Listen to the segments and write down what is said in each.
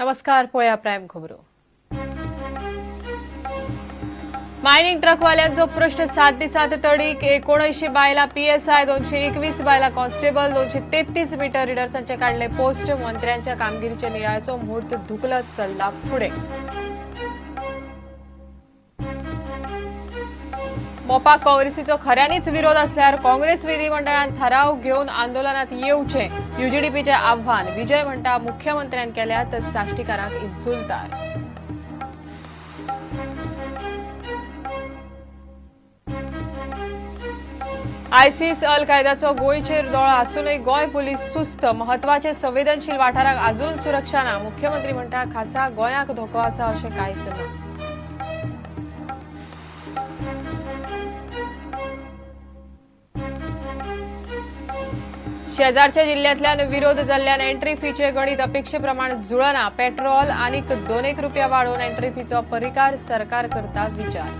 नमस्कार. पोळ्या प्राईम खबरो. मायनिंग ट्रकवाल्यांचो प्रश्न 7 दिसात तडीक. 19 बायला PSI, 221 बायला कॉन्स्टेबल, 233 मीटर रिडर्सांचे काढले पोस्ट. मंत्र्यांच्या कामगिरीचे नियाळचो मुहूर्त धुकलत चल्ला फुडे. मोपा काँग्रेसीचो खऱ्यांनीच विरोध असल्यार काँग्रेस विधिमंडळान ठराव घेऊन आंदोलनात येवचे. UGDPचे आव्हान. विजय म्हणटा मुख्यमंत्र्यान केल्यात साश्टीकारांक इन्सुलतार. ISIS अल कायदाचो गोंयचेर दोळो आसूनय गोंय पुलीस सुस्त. महत्वाचे संवेदनशील वाठाराक अजून सुरक्षा ना. मुख्यमंत्री म्हणटा खासा गोंयाक धोको आसा अशें कांयच ना. शेजारच्या जिल्ह्यातल्यान विरोध जाल्ल्यान एंट्री फीचे गणित अपेक्षेप्रमाण जुळना. पेट्रोल आनीक 2 रुपया वाडोवन एंट्री फीचो परिकार सरकार करता विचार.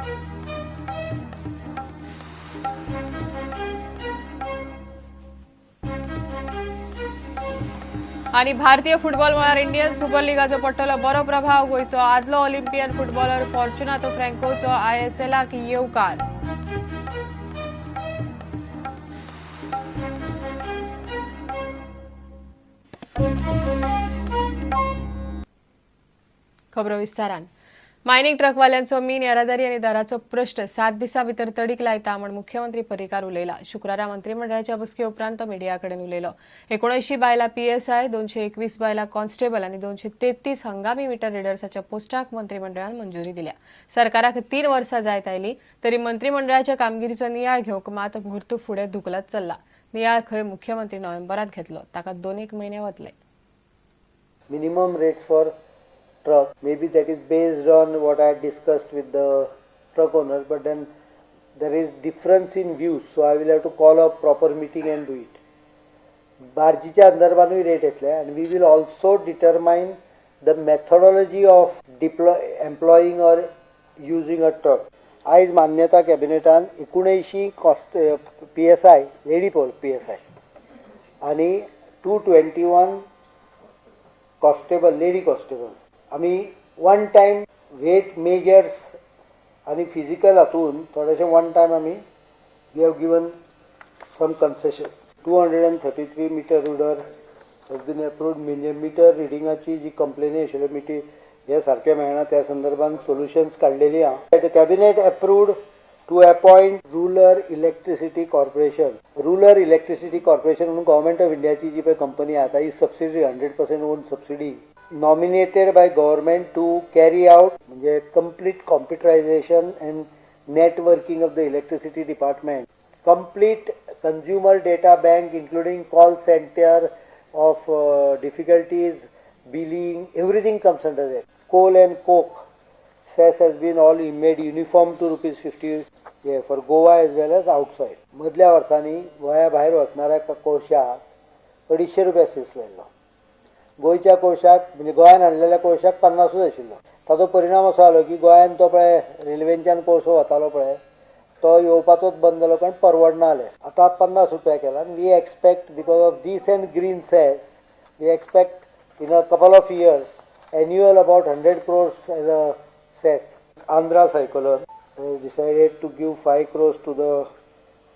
आणि भारतीय फुटबॉल मळार इंडियन सुपर लिगाचो पडटलो बरो प्रभाव. गोंयचो आदलो ऑलिंपियन फुटबॉलर फॉर्च्युनातो फ्रँकोचो ISLाक येवकार. खबरो विस्तारान. मायनिंग ट्रकवाल्यांचो मीन येरादारी आनी दराचो प्रश्न 7 दिसां भितर तडीक लायता म्हण मुख्यमंत्री परिकार उलयला. शुक्रारा मंत्रिमंडळाच्या बसके उपरांत तो मिडिया कडेन उलयलो. 19 बायला PSI, 221 बायला कॉन्स्टेबल आनी 233 हंगामी मीटर रिडर्साच्या पोस्टाक मंत्रिमंडळान मंजुरी दिल्या. सरकाराक 3 वर्सां जायत आयली तरी मंत्रिमंडळाच्या कामगिरीचो नियाळ घेवंक मात मुहूर्त फुडें धुकलत चल्ला. नियाळ खंय मुख्यमंत्री नोव्हेंबरांत घेतलो, ताका 2 म्हयने वतले. Minimum rates for truck, maybe that is based on what I had discussed with the truck owners, but then there is difference in views, so I will have to call a proper meeting and do it. बार्जीच्या संदर्भानूय rate येतले and we will also determine the methodology of employing or using a truck. आयज मान्यता कॅबिनेटान 19 PSI lady पोल PSI आणि 221 constable lady constable आम्ही one time weight measures आणि फिजिकल हातून थोडेशे वन टाइम आम्ही we have given some concession. 233 meter reader been approved. म्हणजे मीटर रिडिंगाची जी कंप्लेनी आशिल्ल्यो मिटी हे सारखे मेळना त्या संदर्भात सोल्युशन्स काढलेली आहा. The cabinet approved to appoint rural electricity corporation. Rural electricity corporation म्हणून गव्हर्नमेंट ऑफ इंडियाची जी पळय कंपनी आता ही subsidy 100% own subsidy nominated by government to carry out म्हणजे complete computerization and networking of the electricity department, complete consumer data bank including call center of difficulties, billing, everything comes under that. Coal and coke cess has been all made uniform to ₹50 for Goa as well as outside. मधल्या वर्षांनी गोंया भायर वचणाऱ्या कोळशाक ₹250 cess लायलो. गोंयच्या कोळशाक म्हणजे गोंयान हाडलेल्या कोळशाक 50 आशिल्लो. ताचो परिणाम असो जालो की गोंयान तो पळय रेल्वेंच्यान कोळसो वतालो पळय तो येवपाचोच बंद जालो कारण परवडना जालें. आतां ₹50 केला. We expect because of this and green cess we expect in a couple of years annual about 100 crores as a cess. Andhra cyclone decided to give 5 crores to the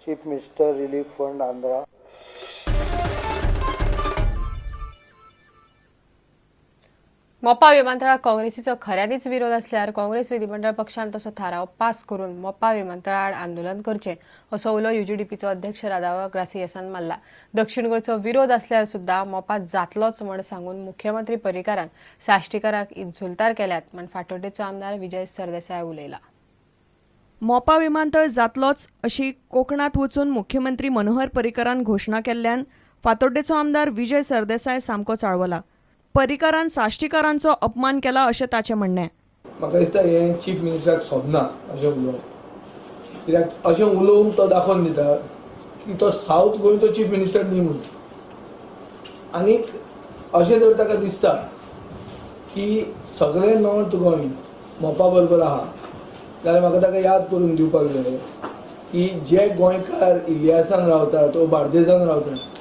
chief minister relief fund Andhra. Mopa विमानतळाक काँग्रेसीचो खऱ्यांनीच विरोध असल्यार काँग्रेस विधिमंडळ पक्षान तसो थाराव pass करून मोपा विमानतळा आड आंदोलन करचें असो उलो UGDPचो अध्यक्ष राधाव ग्रासियसान मारला. दक्षिण गोंयचो विरोध असल्यार सुद्दां मोपा जातलोच म्हण सांगून मुख्यमंत्री परिकारान साश्टीकाराक इन्सुलतार केल्यात म्हण फातोड्डेचो आमदार विजय सरदेसाय उलयला. मोपा विमानतळ जातलोच अशी कोकणात वचून मुख्यमंत्री मनोहर पर्रीकारान घोशणा केल्ल्यान फातोड्डेचो आमदार विजय सरदेसाय सामको चाळवला. पर्रीकारान साश्टीकारांचो अपमान केला अशें ताचें म्हणणें. म्हाका दिसता हें चीफ मिनिस्टराक सोदना अशें उलोवप. कित्याक अशें उलोवंक तो दाखोवन दिता की तो सावथ गोंयचो चीफ मिनिस्टर न्ही म्हणून. आनीक अशें जर ताका दिसता की सगळें नॉर्थ गोंय मोपा बरोबर आहा जाल्यार म्हाका ताका याद करून दिवपाक जाय की जे गोंयकार इलियासान रावतात वा बार्देजान रावतात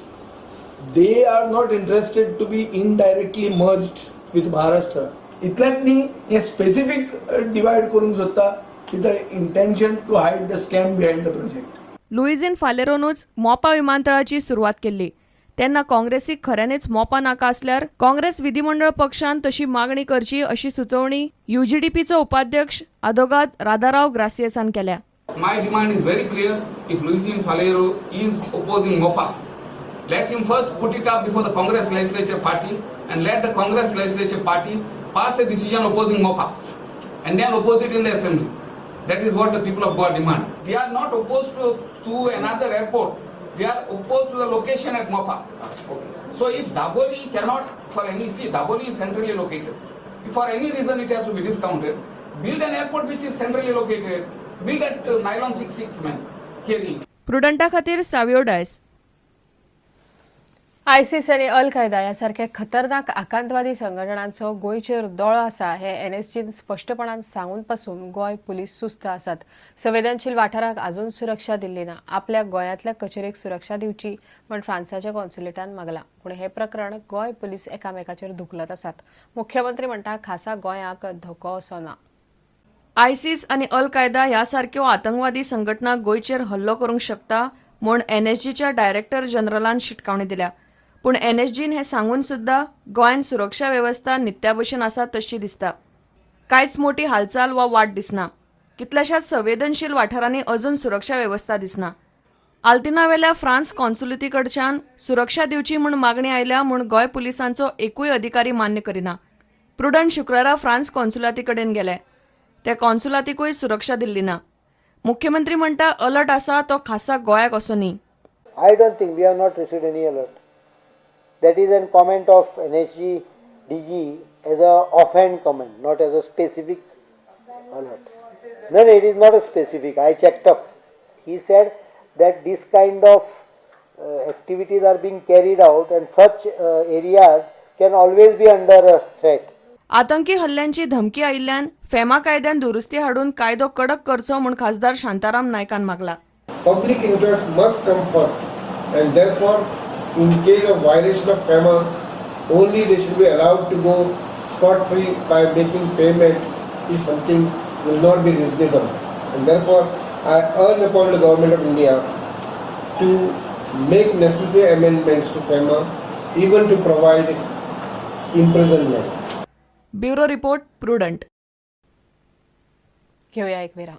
they are not interested to be indirectly merged with Maharashtra इतल्याच न्ही हे स्पेसिफीक डिवायड करूंक सोदता with the intention to hide the scam behind the project. Luizinho फालेरोनूच मोपा विमानतळाची सुरवात केल्ली तेन्ना काँग्रेसीक खऱ्यांनीच मोपा नाका आसल्यार काँग्रेस विधिमंडळ पक्षान तशी मागणी करची अशी सुचोवणी UGDPचो उपाध्यक्ष आदोगाद राधाराव ग्रासियसान केल्या. My demand is very clear. If Luisín Falero is opposing MOPA, let him first put it up before the Congress Legislature Party and let the Congress Legislature Party pass a decision opposing MOPA and then oppose it in the Assembly. That is what the people of Goa demand. We are not opposed to another airport. We are opposed to the location at MOPA. So if Daboli cannot, for any, see, Daboli is centrally located. If for any reason it has to be discounted, build an airport which is centrally located. Build at nylon 66 man carrying. प्रुडंटा खातीर सावियो डायस. आयसीस आणि अल कायदा यासारख्या खतरनाक आकांतवादी संघटनांचो गोंयचेर दोळो आसा हे NSGन स्पष्टपणान सांगून पासून गोंय पुलीस सुस्त आसात. संवेदनशील वाठाराक अजून सुरक्षा दिल्ली ना. आपल्या गोंयांतल्या कचेरेक सुरक्षा दिवची म्हण फ्रांसाच्या कॉन्सुलेटान मागला. पूण हे प्रकरण गोंय पुलीस एकामेकाचेर धुकलत आसात. मुख्यमंत्री म्हणटा खासा गोंयाक धोको असो ना. आयसीस आणि अल कायदा ह्या सारक्यो आतंकवादी संघटना गोंयचेर हल्लो करूंक शकता म्हूण NSGच्या डायरेक्टर जनरलान शिटकावणी दिल्या. पूण NSGन हें सांगून सुद्दां गोंयांत सुरक्षा वेवस्था नित्या भशेन आसा तशी दिसता. कांयच मोठी हालचाल वा वाट दिसना. कितल्याशाच संवेदनशील वाठारांनी अजून सुरक्षा वेवस्था दिसना. आल्तिनावेल्या फ्रांस कॉन्सुलेटी कडच्यान सुरक्षा दिवची म्हूण मागणी आयल्या म्हूण गोंय पुलिसांचो एकूय अधिकारी मान्य करिना. प्रुडंट शुक्रारा फ्रांस कॉन्सुलाती कडेन गेले. त्या कॉन्सुलातीकूय सुरक्षा दिल्ली ना. मुख्यमंत्री म्हणटा अलर्ट आसा तो खासा गोंयाक असो न्ही. I don't think we have not received any alert. That is a comment of NSG DG as a offhand comment, not as a specific alert. No, it is not a specific. I checked up. He said that this kind of activities are being carried out and such areas can always be under a threat. आतंकी हल्ल्यांची धमकी आयिल्ल्यान FEMA कायद्यान दुरुस्ती हाडून कायदो कडक करचो म्हूण खासदार शांताराम नायकान मागला. Public interest must come first, and therefore, in case of violation of FEMA, only they should be allowed to go scot-free by making payment if something will not be reasonable. And therefore, I urge upon the Government of India to make necessary amendments to FEMA, even to provide imprisonment. Bureau report prudent. घेऊया एक विराम.